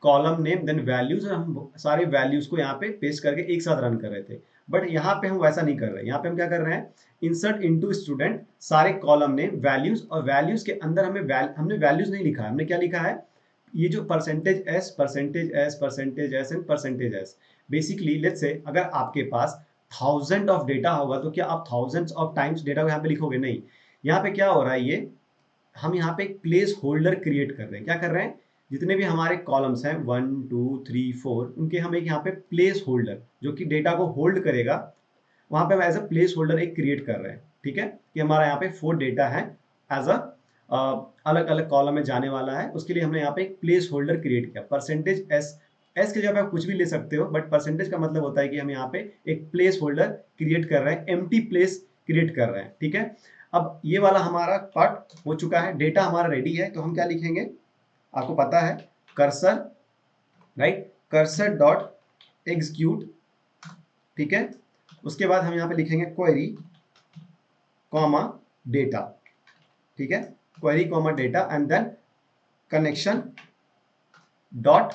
column name then values, और हम सारे वैल्यूज को यहाँ पे पेस्ट करके एक साथ रन कर रहे थे। बट यहाँ पे हम वैसा नहीं कर रहे। यहाँ पे हम क्या कर रहे हैं, इंसर्ट इनटू स्टूडेंट, सारे कॉलम नेम वैल्यूज, और वैल्यूज के अंदर हमने वैल्यूज नहीं लिखा है। हमने क्या लिखा है, ये जो percentage S and percentage S, basically let's say अगर आपके पास थाउजेंड ऑफ डेटा होगा तो क्या आप थाउजेंड्स ऑफ टाइम्स डेटा को यहाँ पे लिखोगे? नहीं। यहाँ पे क्या हो रहा है, ये हम यहाँ पे एक प्लेस होल्डर क्रिएट कर रहे हैं। क्या कर रहे हैं? जितने भी हमारे कॉलम्स हैं 1 2 3 4 उनके हम एक यहाँ पे प्लेस होल्डर जो कि डेटा को होल्ड करेगा, वहां पे हम एज अ प्लेस होल्डर एक क्रिएट कर रहे हैं। ठीक है, कि हमारा यहाँ पे 4 डेटा है एज अ अलग अलग कॉलम में जाने वाला है, उसके लिए हमने यहाँ पे एक प्लेस होल्डर क्रिएट किया। परसेंटेज एस, एस की जगह पे आप कुछ भी ले सकते हो, बट परसेंटेज का मतलब होता है कि हम यहाँ पे एक प्लेस होल्डर क्रिएट कर रहे हैं, एम्प्टी प्लेस क्रिएट कर रहे हैं। ठीक है, अब ये वाला हमारा पार्ट हो चुका है, डेटा हमारा रेडी है। तो हम क्या लिखेंगे, आपको पता है, cursor, right, cursor dot execute. ठीक है, उसके बाद हम यहाँ पे लिखेंगे क्वेरी कॉमा डेटा। ठीक है, query comma data and then connection dot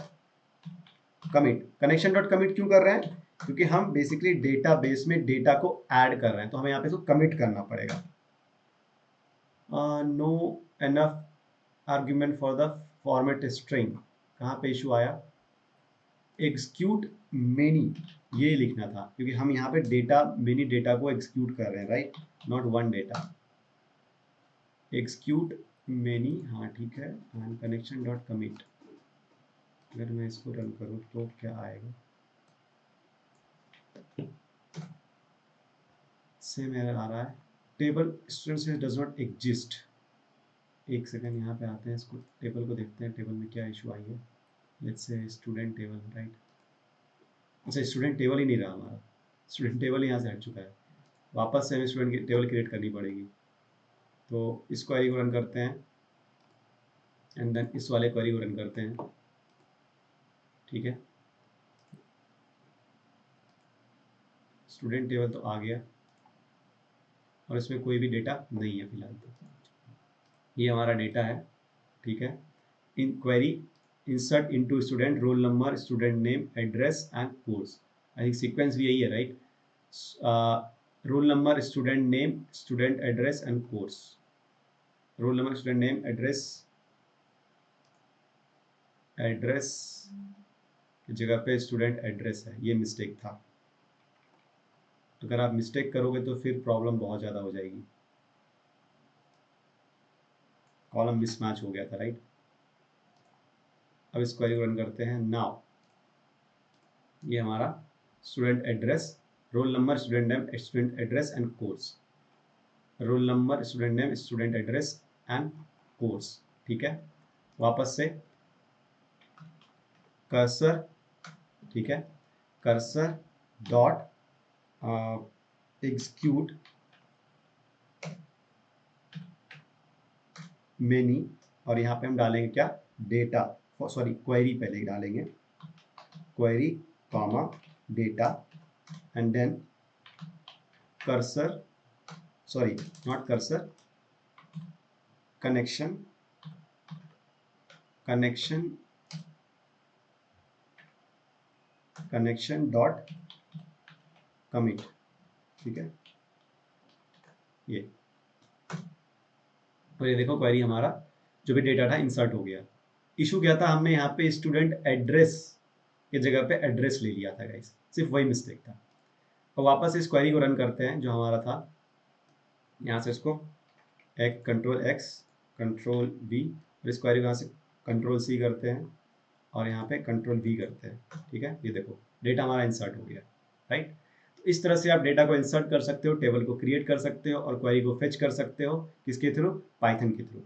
commit. Connection dot commit क्यों कर रहे हैं? क्योंकि हम बेसिकली डेटाबेस में डेटा को ऐड कर रहे हैं, तो हमें यहाँ पे इसको कमिट करना पड़ेगा। No enough argument for the format string, कहाँ पे इशू आया? एग्जीक्यूट मेनी, ये लिखना था, क्योंकि हम यहाँ पे डेटा मेनी डेटा को एग्जीक्यूट कर रहे हैं, right, not one data. Execute many, हाँ ठीक है, एंड कनेक्शन डॉट कमिट। अगर मैं इसको रन करूँ तो क्या आएगा? सेम एरर आ रहा है, table students does not exist. एक सेकंड, यहाँ पे आते हैं, इसको टेबल को देखते हैं, टेबल में क्या इशू आई है। Let's say student table, right. अच्छा, स्टूडेंट टेबल ही नहीं रहा हमारा, स्टूडेंट टेबल यहाँ से हट चुका है, वापस से हमें स्टूडेंट की टेबल क्रिएट करनी पड़ेगी। तो इस क्वेरी को रन करते हैं एंड देन इस वाले क्वेरी को रन करते हैं। ठीक है, स्टूडेंट टेबल तो आ गया और इसमें कोई भी डेटा नहीं है फिलहाल, तो ये हमारा डेटा है। ठीक है, इन query insert into student roll number student name address and course. I think sequence भी यही है, right. Roll number student name student address and course. Roll number student name address, address की जगह पे स्टूडेंट एड्रेस है, ये mistake था। अगर आप मिस्टेक करोगे तो फिर प्रॉब्लम बहुत ज़्यादा हो जाएगी। कॉलम मिसमैच हो गया था, राइट। अब इस क्वेरी को रन करते हैं। नाउ ये हमारा student address, role number student name student address and course, roll number student name student address and course. ठीक है, वापस से कर्सर, ठीक है, कर्सर डॉट एग्जीक्यूट मेनी, और यहाँ पे हम डालेंगे क्या? डेटा, सॉरी क्वेरी पहले ही डालेंगे, query comma data and then cursor, sorry not cursor, connection, connection, connection dot commit. ठीक है, ये, तो ये देखो क्वेरी हमारा जो भी डेटा था इंसर्ट हो गया। इशू क्या था, हमने यहाँ पे स्टूडेंट एड्रेस की जगह पे एड्रेस ले लिया था गाइस, सिर्फ वही मिस्टेक था। तो वापस इस क्वेरी को रन करते हैं जो हमारा था। यहाँ से इसको एक कंट्रोल एक्स कंट्रोल वी, और इस क्वेरी को यहाँ से कंट्रोल सी करते हैं और यहाँ पे कंट्रोल वी करते हैं। ठीक है, ये देखो डेटा हमारा इंसर्ट हो गया, राइट। तो इस तरह से आप डेटा को इंसर्ट कर सकते हो, टेबल को क्रिएट कर सकते हो और क्वेरी को फेच कर सकते हो। किसके थ्रू? पाइथन के थ्रू।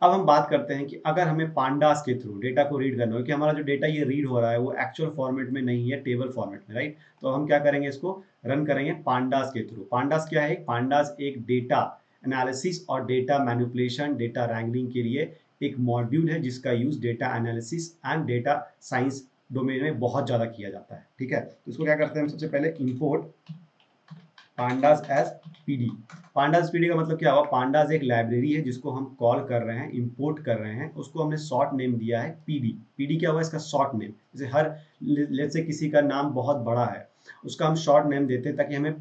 अब हम बात करते हैं कि अगर हमें पांडास के थ्रू डेटा को रीड करना हो, कि हमारा जो डेटा ये रीड हो रहा है वो एक्चुअल फॉर्मेट में नहीं है, टेबल फॉर्मेट में, राइट। तो हम क्या करेंगे, इसको रन करेंगे पांडास के थ्रू। पांडास क्या है? पांडास एक डेटा एनालिसिस और डेटा मैनिपुलेशन, डेटा रैंगलिंग के लिए एक मॉड्यूल है जिसका use data analysis and data science domain में बहुत ज़्यादा किया जाता है। ठीक है, तो इसको क्या करते हैं हम, सबसे पहले import pandas as pd. Pandas pd का मतलब क्या हुआ? पांडास एक लाइब्रेरी है जिसको हम कॉल कर रहे हैं, इंपोर्ट कर रहे हैं, उसको हमने शॉर्ट नेम दिया है पीडी। पीडी क्या हुआ? इसका शॉर्ट नेम। जैसे हर लेट्स से किसी का नाम बहुत बड़ा है, उसका हम शॉर्ट नेम देते हैं ताकि हमें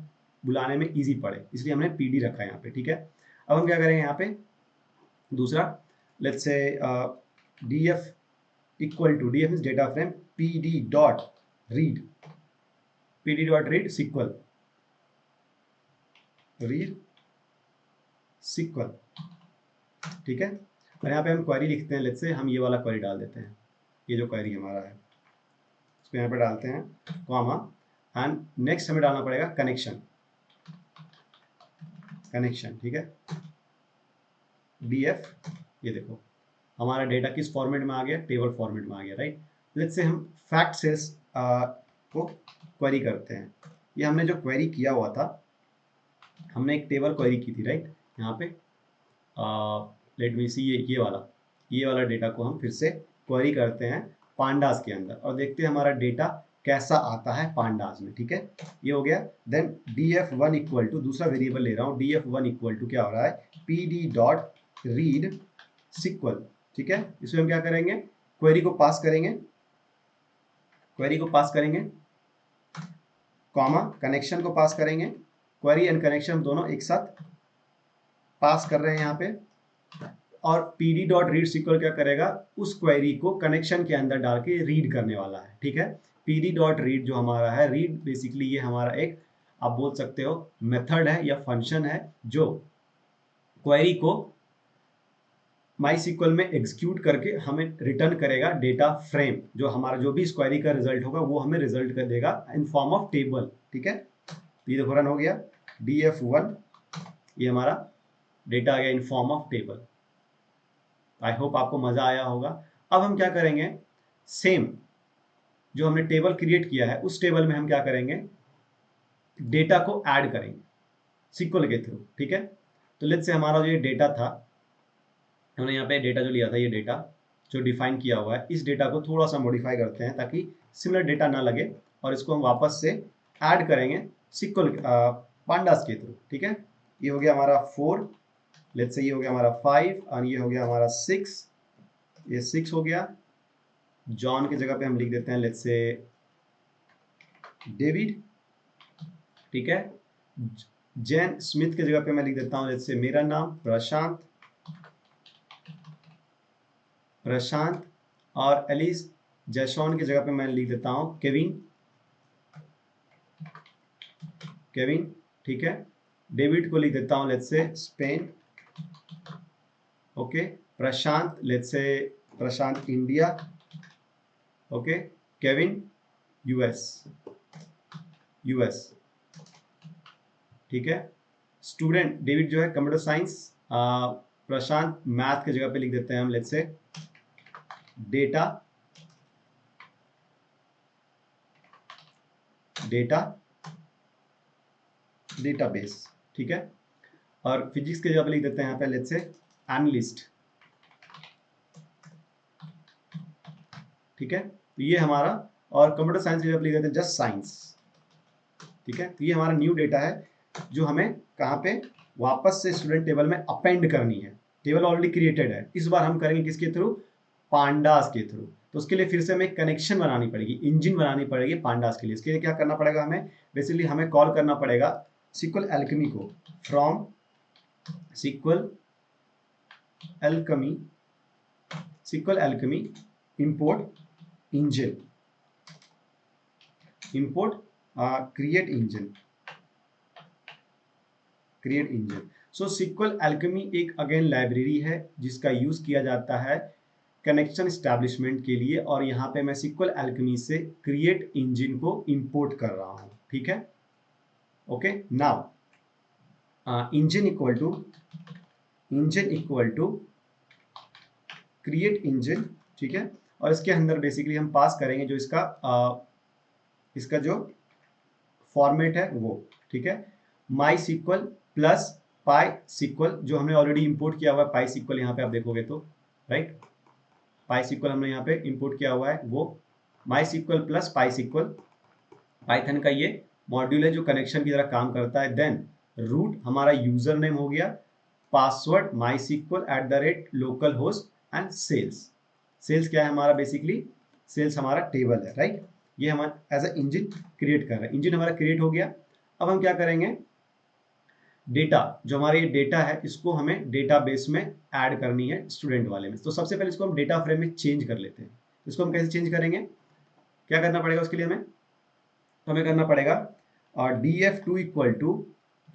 बुलाने में ईजी पड़े, इसलिए हमने पीडी रखा है यहाँ पे। ठीक है, अब हम क्या करेंगे यहाँ पे, दूसरा let's say df equal to, df means data frame, pd dot read. pd dot read SQL, read SQL, ठीक है। और यहाँ पे हम क्वेरी लिखते हैं, लेट्स से हम ये वाला क्वेरी डाल देते हैं, ये जो क्वेरी हमारा है इसको यहाँ पे डालते हैं कॉमा, एंड नेक्स्ट हमें डालना पड़ेगा कनेक्शन, कनेक्शन, ठीक है, df, ये देखो हमारा डेटा किस फॉर्मेट में आ गया, टेबल फॉर्मेट में आ गया, राइट। लेट्स से हम फैक्ट सेल्स को क्वेरी करते हैं। ये हमने जो क्वेरी किया हुआ था, हमने एक टेबल क्वेरी की थी, राइट। यहाँ पे लेट मी सी, ये वाला डेटा को हम फिर से क्वेरी करते हैं पांडास के अंदर और देखते हैं हमारा डेटा कैसा आता है पांडास में, ठीक है। ये हो गया। देन df1 इक्वल टू, दूसरा वेरिएबल ले रहा हूँ, df1 इक्वल टू क्या हो रहा है, pd डॉट रीड सिक्वल, ठीक है। इसमें हम क्या करेंगे, क्वेरी को पास करेंगे, क्वेरी को पास करेंगे, कॉमा कनेक्शन को पास करेंगे, क्वेरी एंड कनेक्शन दोनों एक साथ पास कर रहे हैं यहाँ पे, और pd डॉट रीड सिक्वल क्या करेगा, उस क्वेरी को कनेक्शन के अंदर डाल के रीड करने वाला है, ठीक है। pd डॉट रीड जो हमारा है, रीड बेसिकली ये हमारा एक आप बोल सकते हो मेथड है या फंक्शन है जो क्वेरी को माई सिक्वल में एग्जीक्यूट करके हमें रिटर्न करेगा डेटा फ्रेम, जो हमारा जो भी इस क्वेरी का रिजल्ट होगा वो हमें रिजल्ट कर देगा इन फॉर्म ऑफ टेबल, ठीक है। ये देखो रन हो गया, df1, ये हमारा डेटा आ गया इन form of table. I hope आपको मजा आया होगा। अब हम क्या करेंगे, सेम जो हमने टेबल क्रिएट किया है उस टेबल में हम क्या करेंगे, डेटा को ऐड करेंगे सिक्वल के थ्रू, ठीक है। तो लेट्स से हमारा जो ये डेटा था, हमने यहाँ पे डेटा जो लिया था, ये डेटा जो डिफाइन किया हुआ है, इस डेटा को थोड़ा सा मॉडिफाई करते हैं ताकि सिमिलर डेटा ना लगे, और इसको हम वापस से ऐड करेंगे सिक्वल पांडास के थ्रू, ठीक है। ये हो गया हमारा 4, लेट्स से ये हो गया हमारा 5, और ये हो गया हमारा 6, ये 6 हो गया। जॉन की जगह पे हम लिख देते हैं लेट्स से डेविड, ठीक है। जैन स्मिथ की जगह पे मैं लिख देता हूँ लेट्स से मेरा नाम प्रशांत, प्रशांत, और एलिस जैसॉन की जगह पे मैं लिख देता हूँ केविन, केविन, ठीक है। डेविड को लिख देता हूँ let's say Spain, okay. Prashant let's say Prashant India, okay. Kevin US, US, ठीक है। स्टूडेंट डेविड जो है कंप्यूटर साइंस, प्रशांत मैथ की जगह पे लिख देते हैं हम let's say data, data, database, ठीक है। और फिजिक्स की जगह पे लिख देते हैं यहाँ पे लेट्स से एनालिस्ट, ठीक है। तो ये हमारा, और कंप्यूटर साइंस की जगह पे लिख देते हैं जस्ट साइंस, ठीक है। तो ये हमारा न्यू डेटा है जो हमें कहाँ पे वापस से स्टूडेंट टेबल में अपेंड करनी है। टेबल ऑलरेडी क्रिएटेड है, इस बार हम करेंगे किसके थ्रू, पांडास के थ्रू। तो उसके लिए फिर से हमें कनेक्शन बनानी पड़ेगी, इंजन बनानी पड़ेगी पांडास के लिए। इसके लिए क्या करना पड़ेगा हमें, बेसिकली हमें कॉल करना पड़ेगा सिक्वल एल्केमी को, from SQLAlchemy, SQLAlchemy import engine, import create engine, create engine. So SQLAlchemy एक अगेन लाइब्रेरी है जिसका यूज किया जाता है कनेक्शन एस्टैब्लिशमेंट के लिए, और यहाँ पे मैं सिक्वल एल्केमी से क्रिएट इंजन को इंपोर्ट कर रहा हूँ, ठीक है। Okay, now engine equal to create engine, ठीक है। और इसके अंदर बेसिकली हम पास करेंगे जो इसका जो फॉर्मेट है वो, ठीक है। माई सिक्वल प्लस पाई सिक्वल, जो हमने ऑलरेडी इंपोर्ट किया हुआ है पाई सिक्वल, यहाँ पे आप देखोगे तो राइट, पाई सिक्वल हमने यहाँ पे इंपोर्ट किया हुआ है, वो my SQL plus py SQL, Python का ये मॉड्यूल है जो कनेक्शन की तरह काम करता है। देन रूट हमारा यूजर नेम हो गया, password MySQL @localhost, and sales. Sales क्या है हमारा, बेसिकली सेल्स हमारा टेबल है, राइट। ये हम एज अ इंजन क्रिएट कर रहे हैं, इंजन हमारा क्रिएट हो गया। अब हम क्या करेंगे, डेटा जो हमारे ये डेटा है इसको हमें डेटाबेस में ऐड करनी है स्टूडेंट वाले में। तो सबसे पहले इसको हम डेटा फ्रेम में चेंज कर लेते हैं। इसको हम कैसे चेंज करेंगे, क्या करना पड़ेगा उसके लिए हमें, तो हमें करना पड़ेगा df2 equal to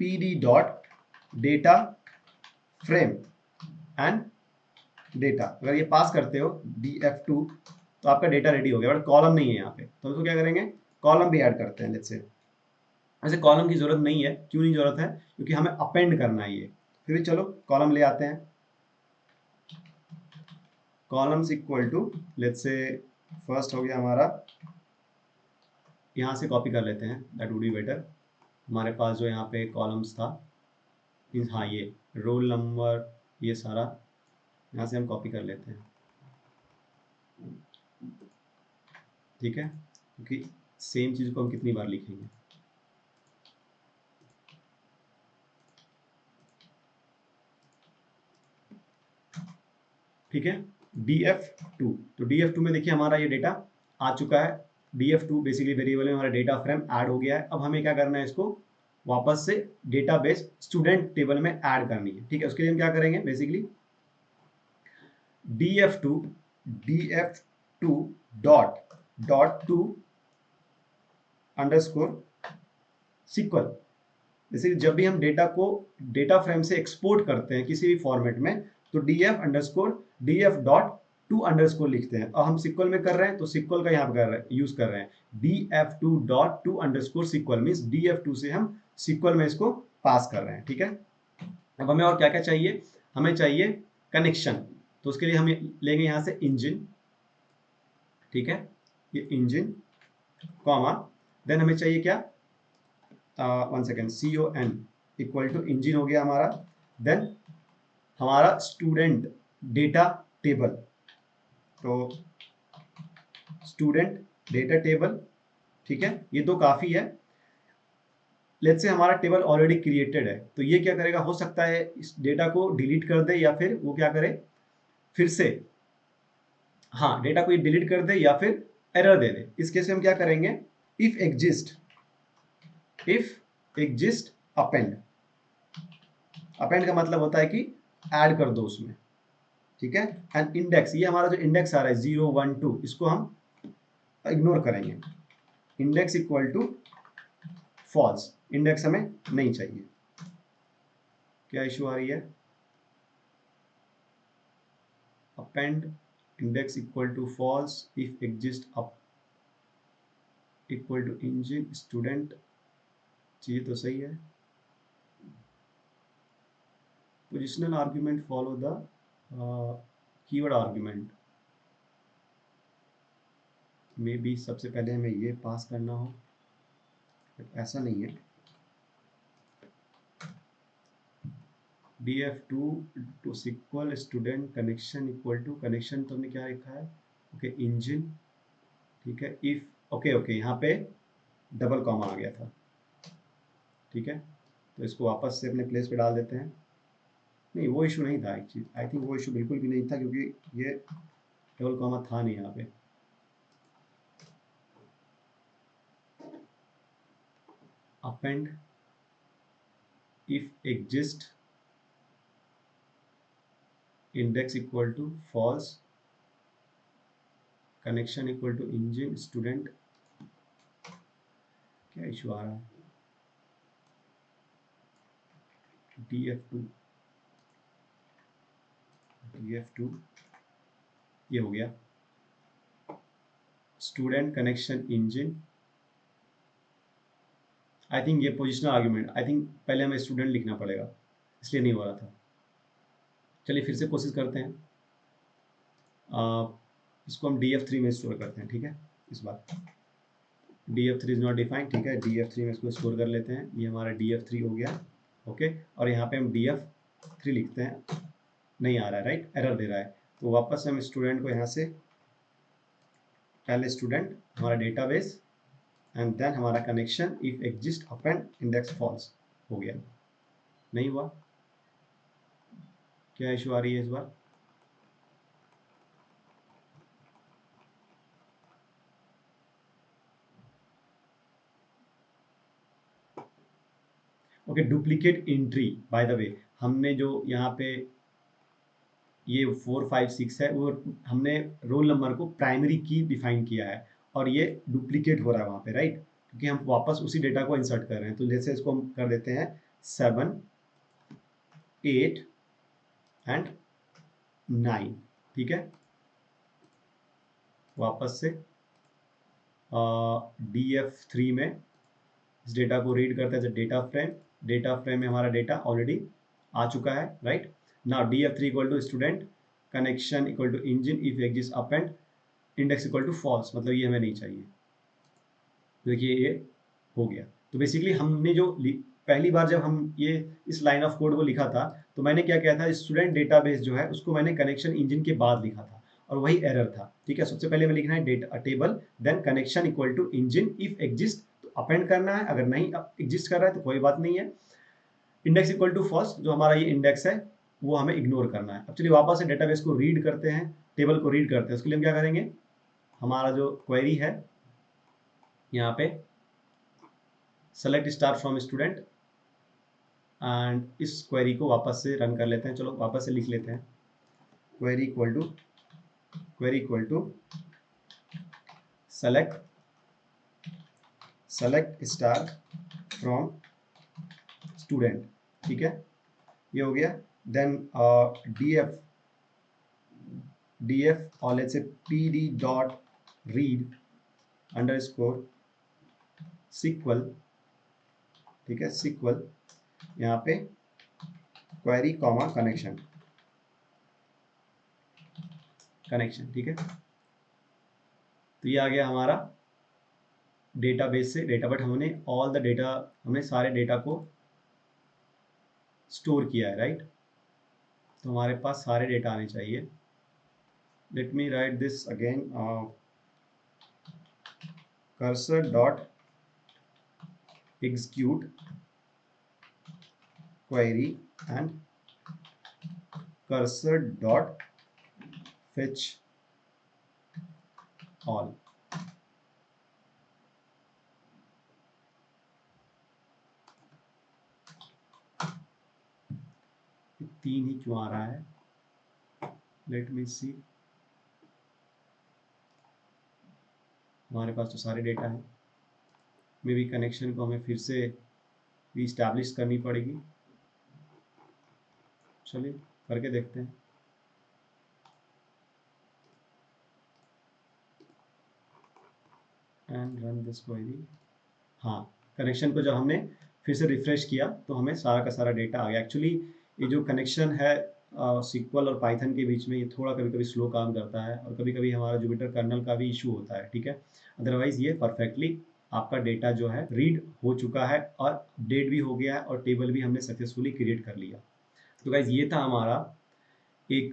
pd dot data frame and data. अगर ये पास करते हो df2 तो आपका डेटा रेडी हो गया, बट कॉलम नहीं है यहाँ पे, तो हम इसको क्या करेंगे, कॉलम भी ऐड करते हैं। लेट्स से वैसे कॉलम की जरूरत नहीं है, क्यों नहीं जरूरत है, क्योंकि हमें अपेंड करना है ये। फिर भी चलो कॉलम ले आते हैं। Columns equal to let's say first हो गया हमारा, यहाँ से कॉपी कर लेते हैं, दैट वुड बी बेटर। हमारे पास जो यहाँ पे कॉलम्स था, हाँ ये रोल नंबर, ये सारा यहाँ से हम कॉपी कर लेते हैं, ठीक है, क्योंकि सेम चीज़ को हम कितनी बार लिखेंगे। ठीक है, df2, तो df2 में देखिए हमारा ये डेटा आ चुका है। df2 बेसिकली वेरिएबल में हमारा डेटा फ्रेम ऐड हो गया है। अब हमें क्या करना है, इसको वापस से डेटाबेस स्टूडेंट टेबल में ऐड करनी है। ठीक है, उसके लिए हम क्या करेंगे, basically df2 dot to underscore SQL. जैसे जब भी हम डेटा को डेटा फ्रेम से एक्सपोर्ट करते हैं किसी भी फॉर्मेट में, तो df डॉट टू अंडरस्कोर लिखते हैं। और हम सिक्वल में कर रहे हैं तो सिक्वल का यहाँ पर यूज कर रहे हैं, df2 dot to underscore SQL means df2 से हम सिक्वल में इसको पास कर रहे हैं। ठीक है, अब हमें और क्या क्या चाहिए, हमें चाहिए कनेक्शन, तो उसके लिए हम लेंगे यहाँ से इंजन। ठीक है, ये इंजन कॉमा, देन हमें चाहिए क्या, one second, con equal to engine हो गया हमारा। देन हमारा स्टूडेंट डेटा टेबल, तो स्टूडेंट डेटा टेबल। ठीक है, ये दो काफी है। लेट्स से हमारा टेबल ऑलरेडी क्रिएटेड है, तो ये क्या करेगा, हो सकता है इस डेटा को डिलीट कर दे, या फिर वो क्या करे, फिर से, हाँ डेटा को ये डिलीट कर दे या फिर एरर दे दे। इस केस में हम क्या करेंगे, इफ एग्जिस्ट अपेंड। अपेंड का मतलब होता है कि ऐड कर दो उसमें। ठीक है, एंड इंडेक्स, ये हमारा जो इंडेक्स आ रहा है 0 1 2, इसको हम इग्नोर करेंगे। Index equal to false, index हमें नहीं चाहिए। क्या इशू आ रही है, append index equal to false if exist up equal to engine student, चाहिए तो सही है। Positional argument follow the keyword argument, में भी सबसे पहले हमें ये पास करना हो, ऐसा नहीं है। df2 to SQL student connection equal to, connection तो हमने क्या लिखा है, ओके इंजन। ठीक है, इफ ओके यहाँ पे डबल कॉमा आ गया था। ठीक है, तो इसको वापस से अपने प्लेस पे डाल देते हैं। नहीं, वो इशू नहीं था एक्चुअली, आई थिंक वो इशू बिल्कुल भी नहीं था, क्योंकि ये डबल कॉमा था नहीं यहाँ पे। Append if exist index equal to false, connection equal to engine student. क्या इशू आ रहा है, df2 ये हो गया, student connection engine. I think ये पोजिशनल आर्ग्यूमेंट, आई थिंक पहले हमें स्टूडेंट लिखना पड़ेगा, इसलिए नहीं हो रहा था। चलिए फिर से कोशिश करते हैं, इसको हम df3 में स्टोर करते हैं। ठीक है, इस बार df3 इज नॉट डिफाइंड। ठीक है, df3 में इसको स्टोर कर लेते हैं, ये हमारा df3 हो गया। ओके, और यहाँ पे हम df3 लिखते हैं, नहीं आ रहा है, राइट, एरर दे रहा है। तो वापस हम स्टूडेंट को यहाँ से, पहले स्टूडेंट हमारा डेटाबेस एंड देन हमारा connection if exist append index false हो गया। नहीं हुआ, क्या इशू आ रही है इस बार, okay duplicate entry. By the way, हमने जो यहाँ पे ये 4 5 6 है, वो हमने रोल नंबर को प्राइमरी की डिफाइन किया है, और ये डुप्लीकेट हो रहा है वहाँ पे, राइट। क्योंकि हम वापस उसी डेटा को इंसर्ट कर रहे हैं। तो जैसे इसको हम कर देते हैं 7, 8 एंड 9, ठीक है। वापस से DF3 में इस डेटा को रीड करते हैं। डेटा फ्रेम में हमारा डेटा ऑलरेडी आ चुका है, right. Now DF3 equal to student, connection equal to engine, if exist append, index equal to false, मतलब ये हमें नहीं चाहिए। देखिए ये हो गया। तो बेसिकली हमने जो पहली बार जब हम ये इस लाइन ऑफ कोड को लिखा था, तो मैंने क्या किया था, स्टूडेंट डेटाबेस जो है उसको मैंने कनेक्शन इंजन के बाद लिखा था, और वही एरर था, ठीक है। सबसे पहले हमें लिखना है data table, then connection equal to engine, if exist तो अपेंड करना है, अगर नहीं एग्जिस्ट कर रहा है तो कोई बात नहीं है। इंडेक्स इक्वल टू फर्स्ट, जो हमारा ये इंडेक्स है वो हमें इग्नोर करना है। अब चलिए वापस से डेटाबेस को रीड करते हैं, टेबल को रीड करते हैं। उसके लिए हम क्या करेंगे, हमारा जो क्वेरी है यहाँ पे select star from student, and इस क्वेरी को वापस से रन कर लेते हैं। चलो वापस से लिख लेते हैं, query equal to select star from student, ठीक है, ये हो गया। देन df और let's say pd dot read underscore sequel, ठीक है, सीक्वल यहाँ पे क्वेरी कॉमा कनेक्शन, ठीक है। तो ये आ गया हमारा डेटाबेस से डेटा, बट हमने ऑल द डेटा, हमने सारे डेटा को स्टोर किया है, राइट। तो हमारे पास सारे डेटा आने चाहिए। Let me right this again, cursor dot execute query and cursor dot fetch all. तीन ही क्यों आ रहा है, लेट मी सी। हमारे पास तो सारे डेटा है, मे बी कनेक्शन को हमें फिर से रीस्टैब्लिश करनी पड़ेगी। चलिए करके देखते हैं। And run this query. हाँ, कनेक्शन को जब हमने फिर से रिफ्रेश किया तो हमें सारा का सारा डेटा आ गया। एक्चुअली ये जो कनेक्शन है सीक्वल और पाइथन के बीच में, ये थोड़ा कभी कभी स्लो काम करता है, और कभी कभी हमारा जुपिटर कर्नल का भी इशू होता है, ठीक है। अदरवाइज ये परफेक्टली आपका डेटा जो है रीड हो चुका है, और अपडेट भी हो गया है, और टेबल भी हमने सक्सेसफुली क्रिएट कर लिया। तो गाइज ये था हमारा एक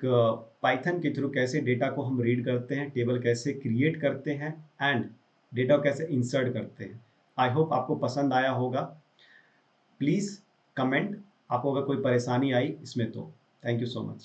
पाइथन के थ्रू कैसे डेटा को हम रीड करते हैं, टेबल कैसे क्रिएट करते हैं, एंड डेटा कैसे इंसर्ट करते हैं। आई होप आपको पसंद आया होगा। प्लीज़ कमेंट आपको अगर कोई परेशानी आई इसमें तो। Thank you so much.